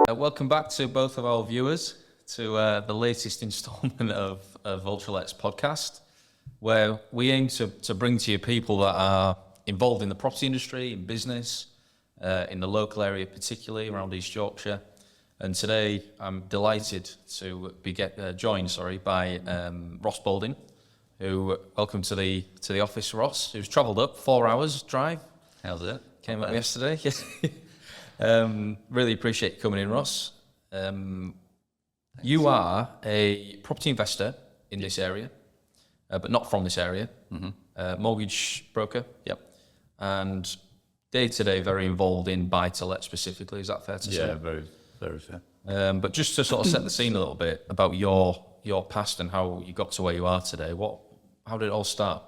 Welcome back to both of our viewers to the latest instalment of Ultralets podcast, where we aim to bring to you people that are involved in the property industry, in business, in the local area, particularly around East Yorkshire. And today I'm delighted to be joined by Ross Boulding, who, welcome to the office, Ross, who's travelled up 4 hours drive. How's it? Came up yesterday. Really appreciate you coming in, Ross. You are a property investor in this area, but not from this area. Mm-hmm. Mortgage broker. Yep. And day-to-day very involved in buy-to-let specifically. Is that fair to say? Yeah, very, very fair. But just to sort of set the scene a little bit about your past and how you got to where you are today, how did it all start?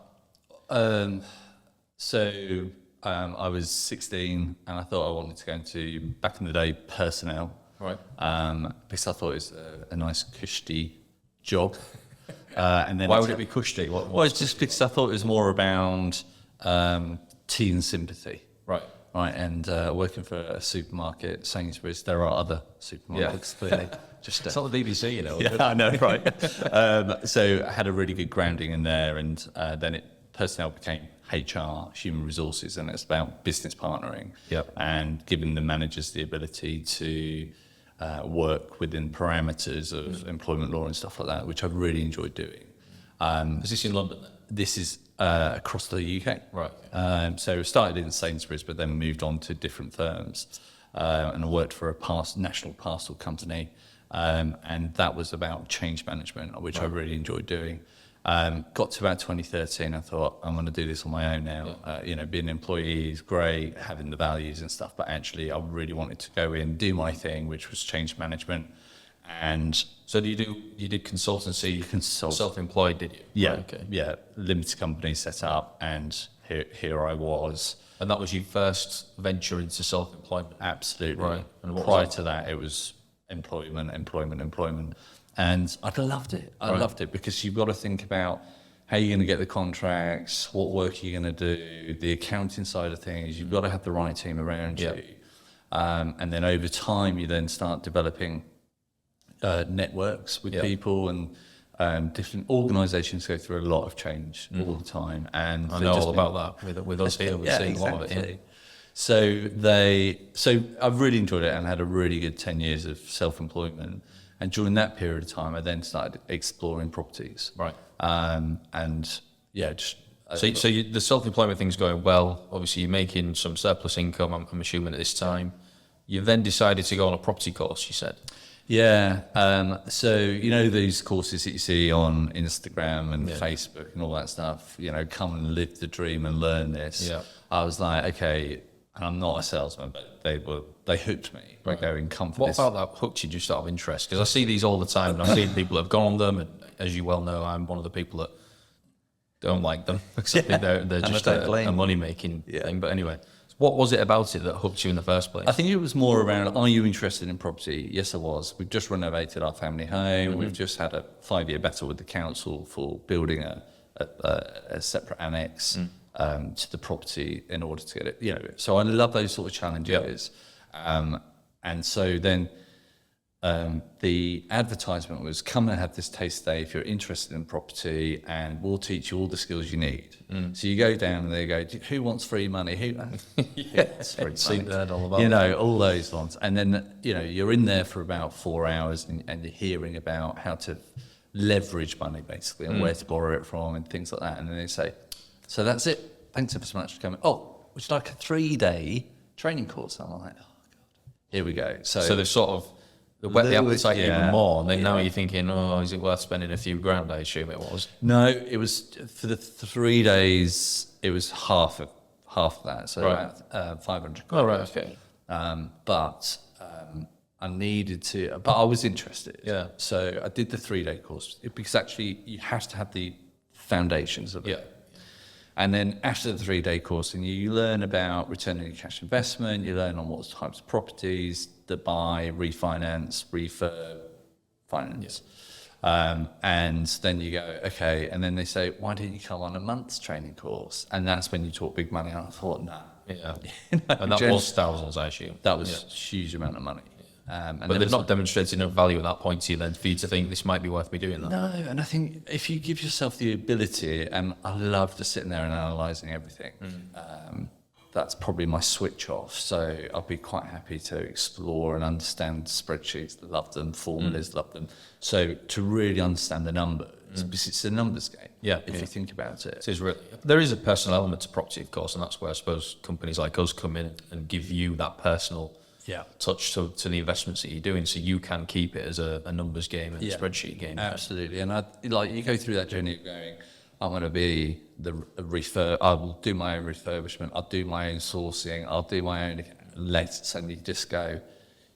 I was 16 and I thought I wanted to go into, back in the day, personnel. Right. Because I thought it was a nice cushy job. And then Why would it be cushy? Well, it's just because I thought it was more around teen sympathy. Right. Right, and working for a supermarket, Sainsbury's, there are other supermarkets, clearly. It's not the BBC, you know. Yeah, I know, right. So I had a really good grounding in there, and then personnel became HR, human resources, and it's about business partnering. Yep. And giving the managers the ability to work within parameters of employment law and stuff like that, which I've really enjoyed doing. Is this in London then? This is across the UK. Right. So I started in Sainsbury's, but then moved on to different firms. And I worked for a national parcel company. And that was about change management, which I really enjoyed doing. Got to about 2013, I thought, I'm going to do this on my own now. Yeah. Being an employee is great, having the values and stuff, but actually I really wanted to go in, do my thing, which was change management. And so you did consultancy, self-employed, did you? Yeah, right, okay. Yeah, limited company set up, and here I was. And that was your first venture into self-employment? Absolutely. Right. And prior to that, it was employment. And I loved it. I loved it because you've got to think about how you're going to get the contracts, what work you're going to do, the accounting side of things. You've got to have the right team around you. And then over time, you then start developing networks with people, and different organisations go through a lot of change all the time. And I know all about that with us here. We're seeing a lot of it. Yeah. So I've really enjoyed it and had a really good 10 years of self-employment. And during that period of time, I then started exploring properties. Right. So the self-employment thing's going well. Obviously, you're making some surplus income, I'm assuming, at this time. You then decided to go on a property course, you said. Yeah. So, these courses that you see on Instagram and Facebook and all that stuff, come and live the dream and learn this. Yeah. I was like, okay, and I'm not a salesman, but they hooked me by going, come for what this. What about that hooked you just out of interest? Because I see these all the time, and I've seen people that have gone on them, and as you well know, I'm one of the people that don't like them, because I think they're just a money-making thing. But anyway, what was it about it that hooked you in the first place? I think it was more around, are you interested in property? Yes, I was. We've just renovated our family home. We've just had a 5-year battle with the council for building a separate annex to the property in order to get it. So I love those sort of challenges. Yep. And so then the advertisement was, come and have this taste day if you're interested in property, and we'll teach you all the skills you need. So you go down and they go, who wants free money? Yes, free money. All about all those ones. And then, you're in there for about 4 hours and you're hearing about how to leverage money, basically, and where to borrow it from and things like that. And then they say, so that's it. Thanks ever so much for coming. Oh, would you like a 3-day training course? I'm like, oh, God. Here we go. So they've sort of whet the appetite even more, and then now you're thinking, is it worth spending a few grand? I assume it was. No, it was for the 3 days. It was half of that, so about 500. Oh, right, okay. But I needed to, but I was interested. Yeah. So I did the 3-day course because actually you have to have the foundations of it. Yeah. And then after the 3-day course, and you learn about return on cash investment, you learn on what types of properties that buy, refinance, refurb, finance. And then you go, okay, and then they say, why didn't you come on a month's training course? And that's when you talk big money. And I thought, no, Yeah. You know, And that was thousands, I assume. that was a huge amount of money. And But they've not demonstrated enough value at that point to you then for you to think this might be worth me doing that. No, and I think if you give yourself the ability, and I love just sitting there and analysing everything, that's probably my switch off. So I'll be quite happy to explore and understand spreadsheets, love them, formulas, love them. So to really understand the numbers, because it's a numbers game. Yeah, if you think about it. It is really, there is a personal element to property, of course, and that's where I suppose companies like us come in and give you that personal touch to the investments that you're doing, so you can keep it as a numbers game and a spreadsheet game. Absolutely, and you go through that journey of going, I'm going to be I will do my own refurbishment, I'll do my own sourcing, I'll do my own lets, and you just go,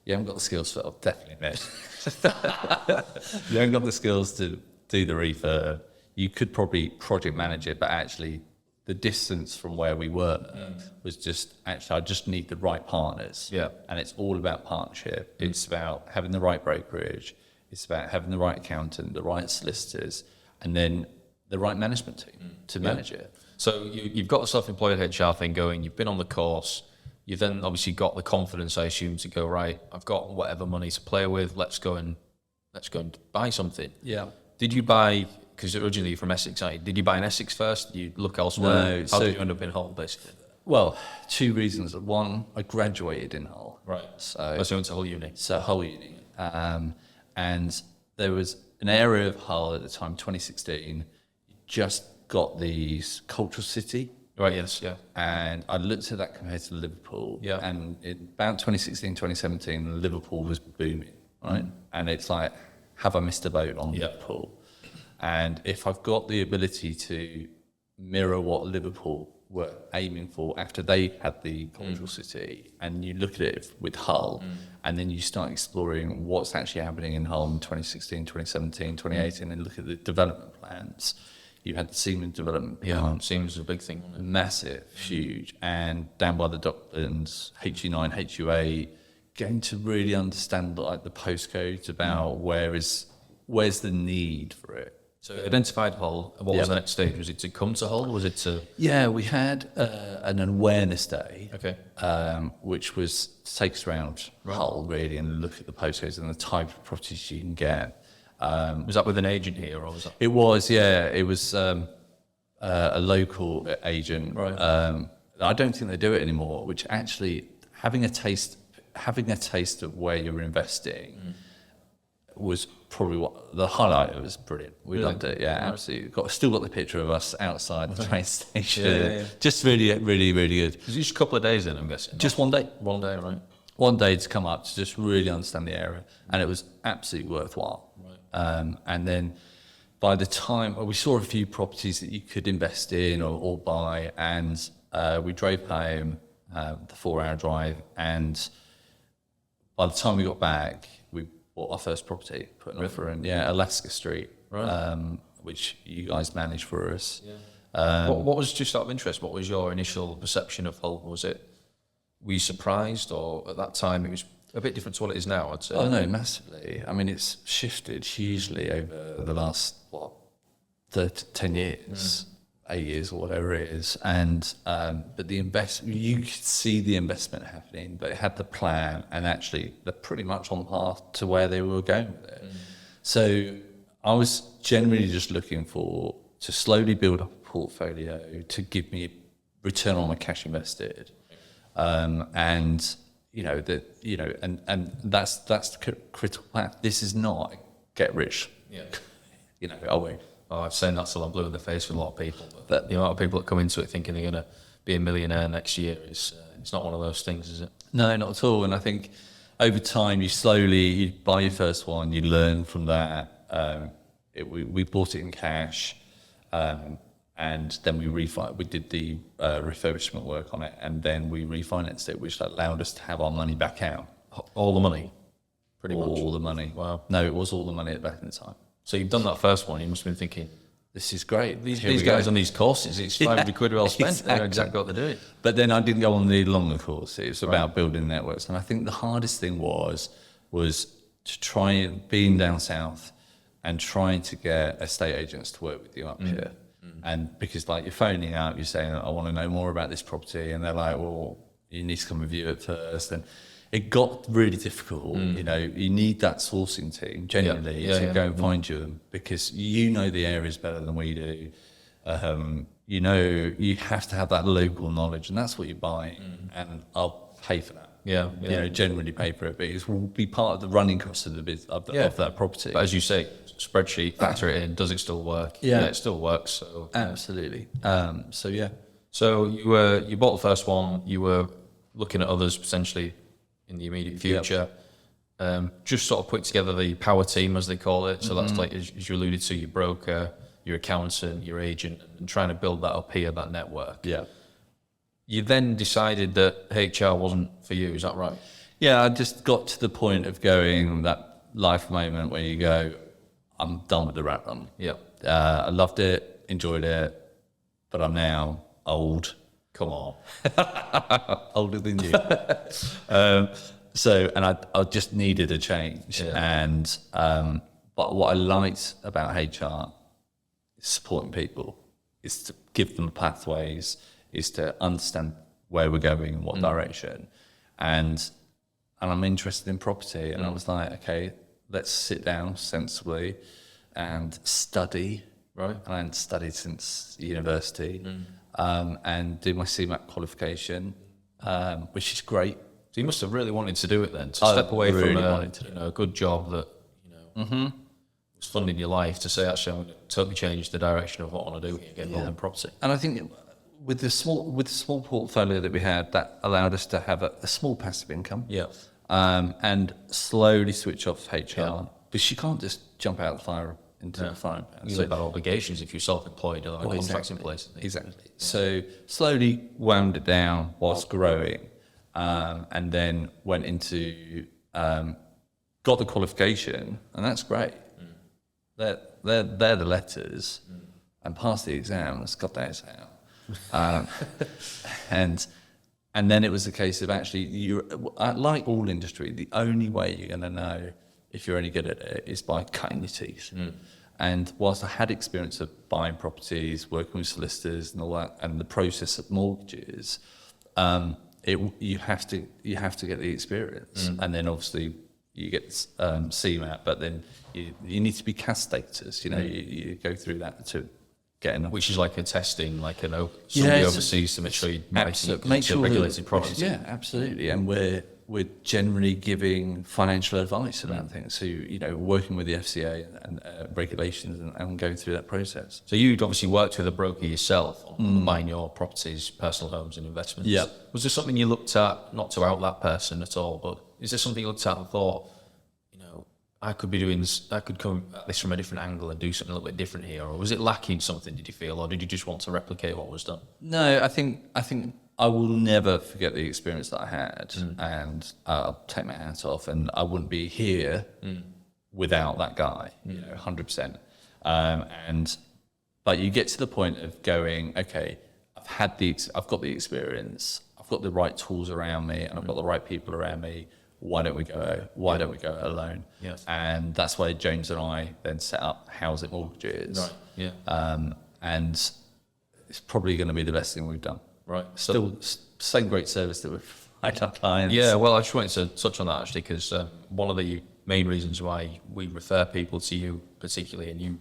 you haven't got the skills for it, definitely not. You haven't got the skills to do the refurb. You could probably project manage it, but actually the distance from where we were was just, actually, I just need the right partners. Yeah. And it's all about partnership. It's about having the right brokerage. It's about having the right accountant, the right solicitors, and then the right management team to manage it. So you've got the self-employed HR thing going, you've been on the course, you've then obviously got the confidence, I assume, to go, right, I've got whatever money to play with, let's go and buy something. Yeah. Did you buy, because originally you're from Essex, did you buy in Essex first? Did you look elsewhere? No. How did you end up in Hull, basically? Well, two reasons. One, I graduated in Hull. Right. So I went to Hull Uni. So Hull Uni. And there was an area of Hull at the time, 2016, just got these cultural city. Right, yes, yeah. And I looked at that compared to Liverpool. Yeah. And in about 2016, 2017, Liverpool was booming, right? And it's like, have I missed a boat on Liverpool? And if I've got the ability to mirror what Liverpool were aiming for after they had the cultural city, and you look at it with Hull, and then you start exploring what's actually happening in Hull in 2016, 2017, 2018, and look at the development plans. You had the Seaman development plan. Yeah, Seaman's a big thing, wasn't it? Massive, huge, and down by the Docklands, HU9, HU8, getting to really understand like the postcodes about where's the need for it. So identified Hull. What was the next stage? Was it to come to Hull? Was it to? Yeah, we had an awareness day, which was to take us around Hull really and look at the postcodes and the type of properties you can get. Was that with an agent here, or was that? It was, yeah. It was a local agent. Right. I don't think they do it anymore. Which actually, having a taste of where you're investing was probably what the highlight. It was brilliant. We loved it. Yeah, absolutely. Still got the picture of us outside the train station. Yeah. Just really, really, really good. It was just a couple of days then, I'm guessing. Just one day. One day, right? One day to come up to just really understand the area, and it was absolutely worthwhile. Right. And then by the time we saw a few properties that you could invest in or buy, and we drove home, the 4-hour drive, and by the time we got back, we bought our first property, put an offer in, Alaska Street, which you guys managed for us. Yeah. What was, just out of interest, what was your initial perception of Hull? Were you surprised, or at that time it was a bit different to what it is now, I'd say? Oh no, massively. I mean, it's shifted hugely over the last, 10 years, 8 years or whatever it is. And, but the you could see the investment happening, but it had the plan, and actually they're pretty much on path to where they were going with it. So I was generally just looking to slowly build up a portfolio to give me return on my cash invested. And that's the critical path. This is not get rich. Are we? Oh, I've seen that till I'm blue in the face with a lot of people. But the amount of people that come into it thinking they're going to be a millionaire next year it's not one of those things, is it? No, not at all. And I think over time you buy your first one, you learn from that. We bought it in cash. And then we did the refurbishment work on it, and then we refinanced it, which allowed us to have our money back out. All the money? Pretty much? All the money. Wow. No, it was all the money back in the time. So you've done that first one, you must have been thinking, this is great. These guys on these courses, it's 500 quid well spent. Exactly. They know exactly what they're doing. But then I didn't go on the longer course. It was about building networks. And I think the hardest thing was to try being down south and trying to get estate agents to work with you up here. And because like you're phoning out, you're saying, I want to know more about this property. And they're like, well, you need to come and view it first. And it got really difficult. You know, you need that sourcing team genuinely to go and find you, because you know the areas better than we do. You know, you have to have that local knowledge, and that's what you're buying. And I'll pay for that. You know, genuinely pay for it, but it will be part of the running costs of the of that property. But as you say, spreadsheet, factor it in. Does it still work? Yeah, it still works. So absolutely. So yeah. So you bought the first one. You were looking at others potentially in the immediate future. Just sort of put together the power team, as they call it. So that's like, as you alluded to, your broker, your accountant, your agent, and trying to build that up here, that network. Yeah. You then decided that HR wasn't for you, is that right? Yeah, I just got to the point of going, that life moment where you go, I'm done with the rat run. Yeah. I loved it, enjoyed it, but I'm now old. Come on. Older than you. And I just needed a change. And but what I liked about HR is supporting people, is to give them pathways, is to understand where we're going, in what direction. And I'm interested in property. And I was like, okay, let's sit down sensibly and study. Right. And I hadn't studied since university. And do my CMAP qualification, which is great. So you must have really wanted to do it then, to step away from a good job that was funding your life, to say, actually, I'm going to totally change the direction of what I want to do here, get involved in property. And I think with the small portfolio that we had, that allowed us to have a small passive income. Yeah. And slowly switch off HR, because you can't just jump out of the fire into the frying pan. You have obligations if you're self-employed, or contracts exactly. in place. Exactly. So slowly wound it down whilst growing, and then went into got the qualification, and that's great. They're the letters, and passed the exams, got that exam, and then it was a case of actually, you, like all industry, the only way you're going to know if you're any good at it is by cutting your teeth. And whilst I had experience of buying properties, working with solicitors and all that, and the process of mortgages, you have to get the experience, and then obviously you get CMAP, but then you need to be CAS status. You know, you go through that to get enough. Which is like a testing, like somebody overseas to make sure you make sure regulated products. Yeah, absolutely. And we're generally giving financial advice about things. So, you know, working with the FCA and regulations and going through that process. So you'd obviously worked with a broker yourself on buying your properties, personal homes and investments. Yeah. Was there something you looked at, not to out that person at all, but is there something you looked at and thought, you know, I could be doing this, I could come at this from a different angle and do something a little bit different here? Or was it lacking something, did you feel? Or did you just want to replicate what was done? No, I think I will never forget the experience that I had, and I'll take my hat off, and I wouldn't be here without that guy, you know, 100%. But you get to the point of going, okay, I've got the experience, I've got the right tools around me, and I've got the right people around me. Why don't we go it alone? Yes. And that's why James and I then set up Howzit Mortgages. Right. Yeah. And it's probably going to be the best thing we've done. Right. Still, same great service that we provide our clients. Yeah, well, I just wanted to touch on that actually, because one of the main reasons why we refer people to you particularly, and you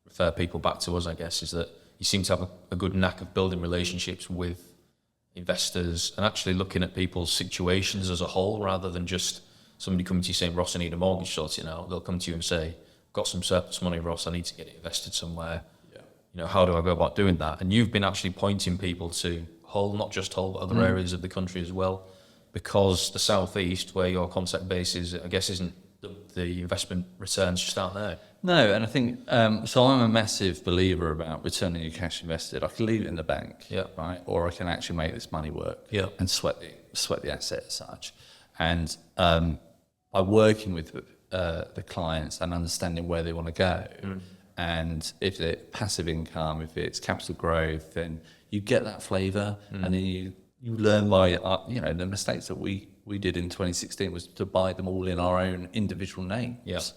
refer people back to us, I guess, is that you seem to have a good knack of building relationships with investors and actually looking at people's situations as a whole, rather than just somebody coming to you saying, Ross, I need a mortgage sorted out. They'll come to you and say, got some surplus money, Ross, I need to get it invested somewhere. Yeah. You know, how do I go about doing that? And you've been actually pointing people to Hull, not just Hull, but other areas of the country as well, because the southeast, where your contact base is, I guess, isn't the investment returns just aren't there. No, and I think so. I'm a massive believer about returning your cash invested. I can leave it in the bank, right, or I can actually make this money work, and sweat the asset as such. And by working with the clients and understanding where they want to go, and if it's passive income, if it's capital growth, then you get that flavour, and then you learn by the mistakes that we did in 2016 was to buy them all in our own individual names.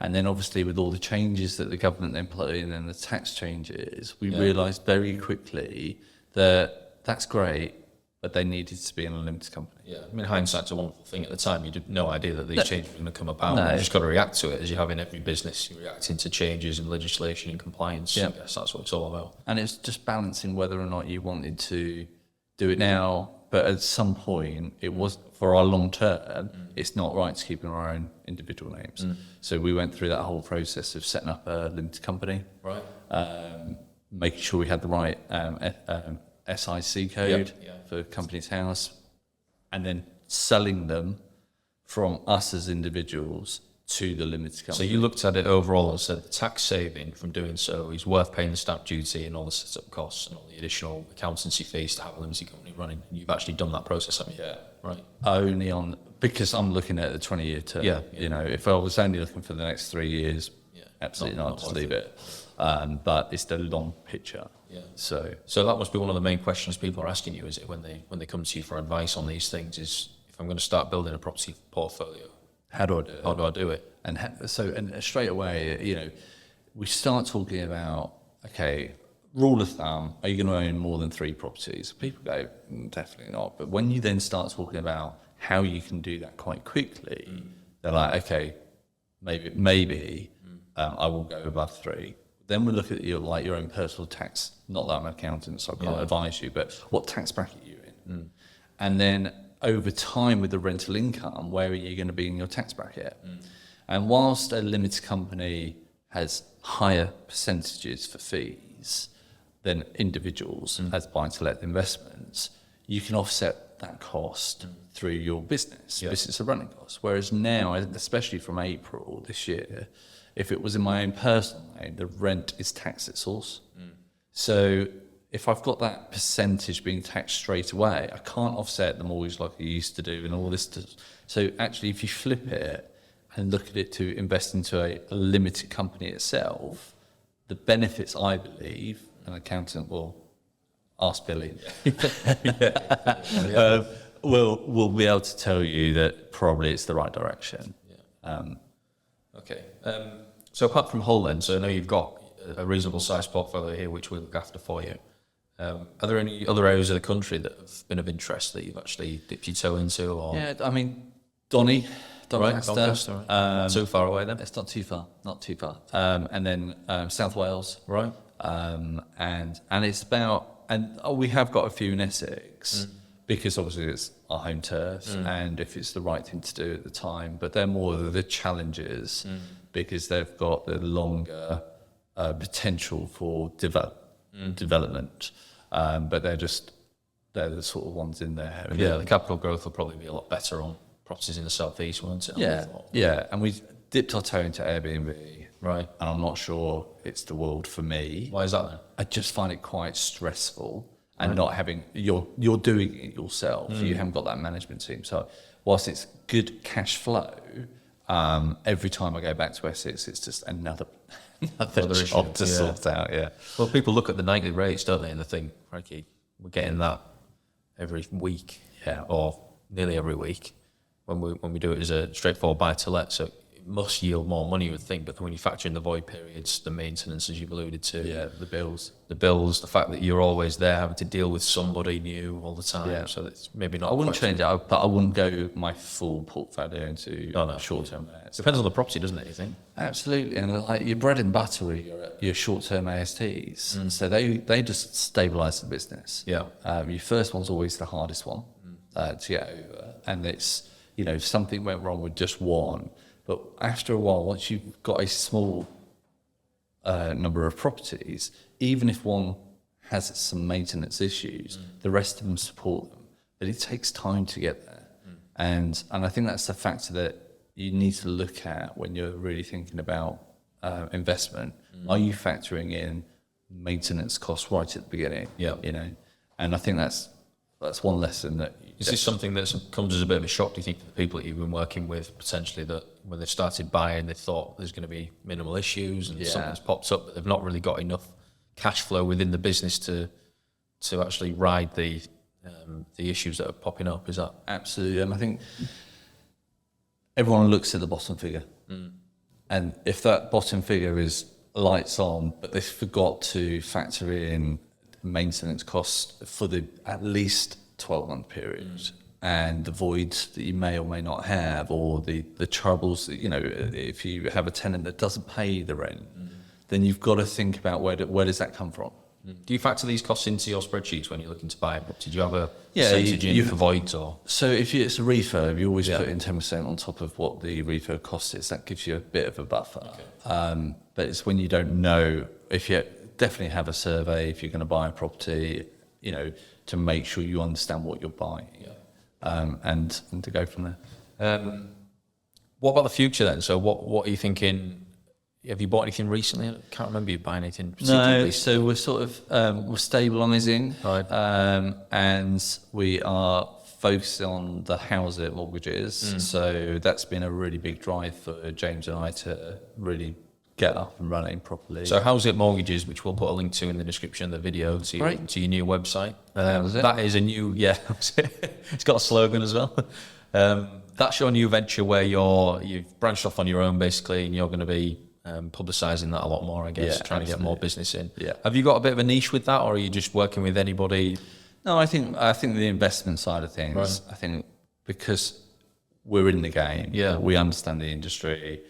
And then obviously with all the changes that the government then put in and the tax changes, we realised very quickly that that's great, but they needed to be in a limited company. Yeah, I mean, hindsight's a wonderful thing. At the time, you had no idea that these changes were going to come about. You just got to react to it, as you have in every business. You're reacting to changes in legislation and compliance. I guess that's what it's all about. And it's just balancing whether or not you wanted to do it now, but at some point, it was, for our long term, it's not right to keep in our own individual names. So we went through that whole process of setting up a limited company, making sure we had the right SIC code for Companies House, and then selling them from us as individuals to the limited company. So you looked at it overall and said the tax saving from doing so is worth paying the stamp duty and all the setup costs and all the additional accountancy fees to have a limited company running. And you've actually done that process, haven't you? Yeah. Right. Only on, because I'm looking at the 20-year term. You know, if I was only looking for the next 3 years, absolutely not, just leave it. But it's the long picture. Yeah. So that must be one of the main questions people are asking you, is it, when they come to you for advice on these things, is if I'm going to start building a property portfolio, how do I do it? How do I do it? And straight away, you know, we start talking about, okay, rule of thumb, are you going to own more than 3 properties? People go, definitely not. But when you then start talking about how you can do that quite quickly, they're like, okay, maybe I will go above 3. Then we look at your own personal tax. Not that I'm an accountant, so I can't advise you, but what tax bracket are you in? And then over time with the rental income, where are you going to be in your tax bracket? And whilst a limited company has higher percentages for fees than individuals as buy-to-let investments, you can offset that cost through your business of running costs. Whereas now, especially from April this year, if it was in my own personal name, the rent is taxed at source. So if I've got that percentage being taxed straight away, I can't offset the mortgage like I used to do and all this. So actually, if you flip it and look at it to invest into a limited company itself, the benefits, I believe, an accountant will ask Billy, will be able to tell you that probably it's the right direction. Okay. So apart from Hull then, so I know you've got a reasonable sized portfolio here which we look after for you. Are there any other areas of the country that have been of interest that you've actually dipped your toe into? Or? Yeah, I mean, Doncaster. Not too far away then? It's not too far. And then South Wales. Right. And it's about, and we have got a few in Essex, because obviously it's our home turf, and if it's the right thing to do at the time, but they're more the challenges because they've got the longer potential for development, but they're the sort of ones in there. Yeah, the capital growth will probably be a lot better on properties in the southeast, won't it? Yeah, and we dipped our toe into Airbnb, right? And I'm not sure it's the world for me. Why is that then? I just find it quite stressful. And not having, you're doing it yourself. You haven't got that management team. So whilst it's good cash flow, every time I go back to Essex, it's just another job to sort out. Yeah. Well, people look at the nightly rates, don't they, and they think, crikey, we're getting that every week, or nearly every week when we do it as a straightforward buy to let. So it must yield more money, you would think. But when you factor in the void periods, the maintenance, as you've alluded to, the bills, the fact that you're always there having to deal with somebody new all the time, so that's maybe not. I wouldn't change it, but I wouldn't go my full portfolio into short-term. Depends on the property, doesn't it? You think? Absolutely, and like your bread and butter are your short-term ASTs, so they just stabilise the business. Yeah, your first one's always the hardest one to get over, and it's if something went wrong with just one. But after a while, once you've got a small number of properties, even if one has some maintenance issues, the rest of them support them. But it takes time to get there. And I think that's the factor that you need to look at when you're really thinking about investment. Are you factoring in maintenance costs right at the beginning? Yeah. And I think that's one lesson that... Is this something that comes as a bit of a shock, do you think, to the people that you've been working with, potentially, that when they started buying, they thought there's going to be minimal issues and something's popped up, but they've not really got enough cash flow within the business to actually ride the issues that are popping up? Is that... Absolutely. And I think everyone looks at the bottom figure. And if that bottom figure is lights on, but they forgot to factor in maintenance costs for the at least 12-month period, and the voids that you may or may not have, or the troubles that, if you have a tenant that doesn't pay the rent, then you've got to think about where does that come from. Do you factor these costs into your spreadsheets when you're looking to buy a property? Do you have a percentage in for voids or? So if it's a refurb, you always put in 10% on top of what the refurb cost is. That gives you a bit of a buffer. Okay. But it's when you don't know, if you definitely have a survey, if you're going to buy a property, to make sure you understand what you're buying, and to go from there. What about the future then? So what are you thinking? Have you bought anything recently? I can't remember you buying anything particularly. No, so we're sort of we're stabilising, right. And we are focusing on the Howzit Mortgages. So that's been a really big drive for James and I to really get up and running properly. So Howzit Mortgages, which we'll put a link to in the description of the video, to your new website. That is a new, it's got a slogan as well. That's your new venture where you've branched off on your own basically, and you're going to be publicising that a lot more, I guess, trying to get more business in. Yeah. Have you got a bit of a niche with that, or are you just working with anybody? No, I think the investment side of things. Right. I think because we're in the game, we understand the industry,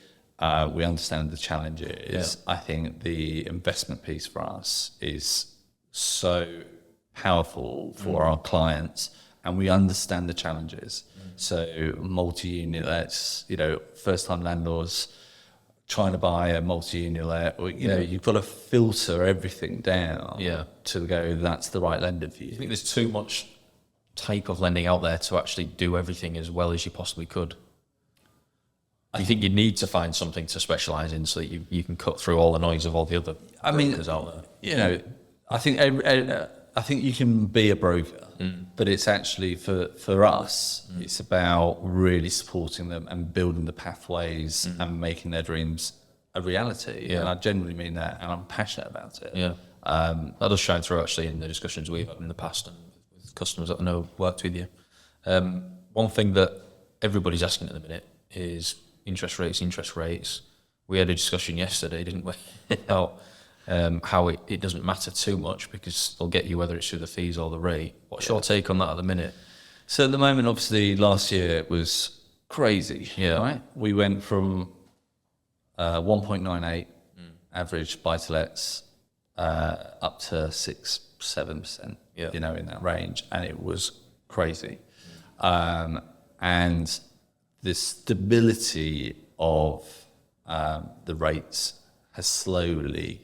we understand the challenges. I think the investment piece for us is so powerful for our clients, and we understand the challenges. So multi-unit lets, first-time landlords trying to buy a multi-unit let, you've got to filter everything down to go, that's the right lender for you. I think there's too much type of lending out there to actually do everything as well as you possibly could. I think you need to find something to specialise in so that you can cut through all the noise of all the other brokers out there. I think you can be a broker, but it's actually for us, it's about really supporting them and building the pathways and making their dreams a reality. Yeah. And I genuinely mean that, and I'm passionate about it. Yeah. That does shine through actually in the discussions we've had in the past and with customers that I know have worked with you. One thing that everybody's asking at the minute is interest rates. We had a discussion yesterday, didn't we, about how it doesn't matter too much because they'll get you whether it's through the fees or the rate. What's your take on that at the minute? So at the moment, obviously, last year it was crazy. Yeah. Right? We went from 1.98 average buy-to-lets up to 6-7%, in that range, and it was crazy. And the stability of the rates has slowly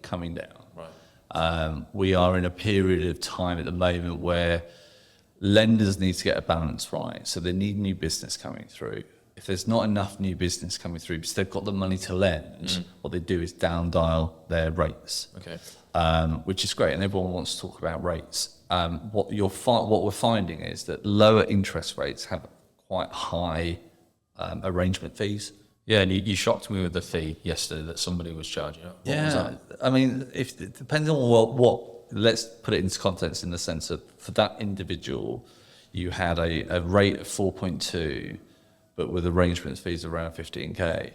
coming down. Right. We are in a period of time at the moment where lenders need to get a balance right. So they need new business coming through. If there's not enough new business coming through because they've got the money to lend, what they do is down dial their rates. Okay. Which is great, and everyone wants to talk about rates. What we're finding is that lower interest rates have quite high arrangement fees. Yeah, and you shocked me with the fee yesterday that somebody was charging. What was that? I mean, if it depends on what. Let's put it into context in the sense of for that individual, you had a rate of 4.2, but with arrangement fees around 15k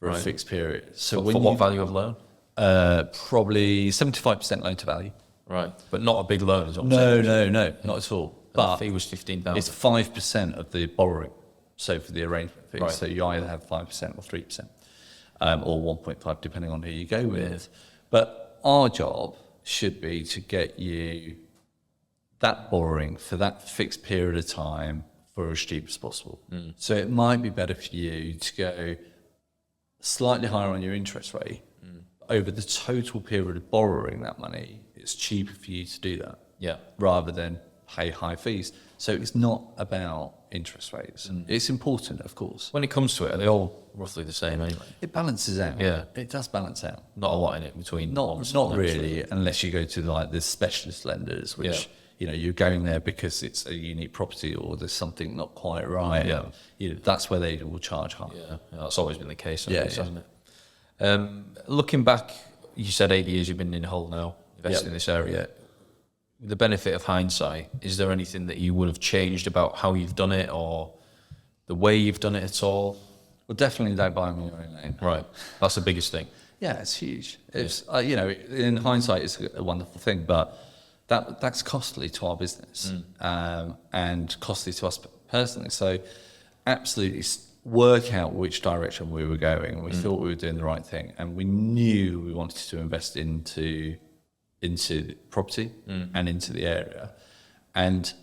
for a fixed period. So for what value of loan? Probably 75% loan to value. Right, but not a big loan, is what I'm saying. No, not at all. But the fee was 15,000. It's 5% of the borrowing. So for the arrangement fee, so you either have 5% or 3%, or 1.5, depending on who you go with. But our job should be to get you that borrowing for that fixed period of time for as cheap as possible. So it might be better for you to go slightly higher on your interest rate. Over the total period of borrowing that money, it's cheaper for you to do that. Yeah. Rather than pay high fees. So it's not about interest rates. It's important, of course. When it comes to it, are they all roughly the same anyway? It balances out. Yeah. It does balance out. Not a lot in it between. Not really, unless you go to like the specialist lenders, which you're going there because it's a unique property or there's something not quite right. Yeah. That's where they will charge high. Yeah, that's always been the case, hasn't it? Looking back, you said 8 years you've been in Hull now, investing in this area. With the benefit of hindsight, is there anything that you would have changed about how you've done it or the way you've done it at all? Well, definitely don't buy them in your own name. Right. That's the biggest thing. Yeah, it's huge. It's you know, in hindsight, it's a wonderful thing, but that's costly to our business and costly to us personally. So, absolutely work out which direction we were going. We thought we were doing the right thing, and we knew we wanted to invest into property and into the area, and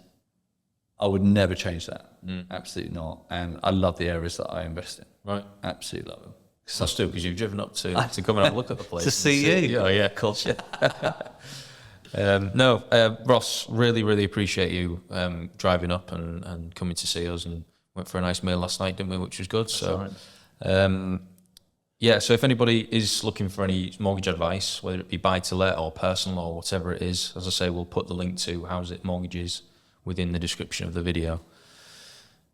I would never change that. Absolutely not. And I love the areas that I invest in. Right. Absolutely love them. That's true, because you've driven up to come and have a look at the place. To see you. Oh, yeah, of course. Ross, really appreciate you driving up and coming to see us, and went for a nice meal last night, didn't we, which was good. That's so, right. So if anybody is looking for any mortgage advice, whether it be buy-to-let or personal or whatever it is, as I say, we'll put the link to Howzit Mortgages within the description of the video.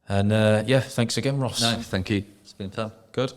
And thanks again, Ross. No, thank you. It's been tough. Good.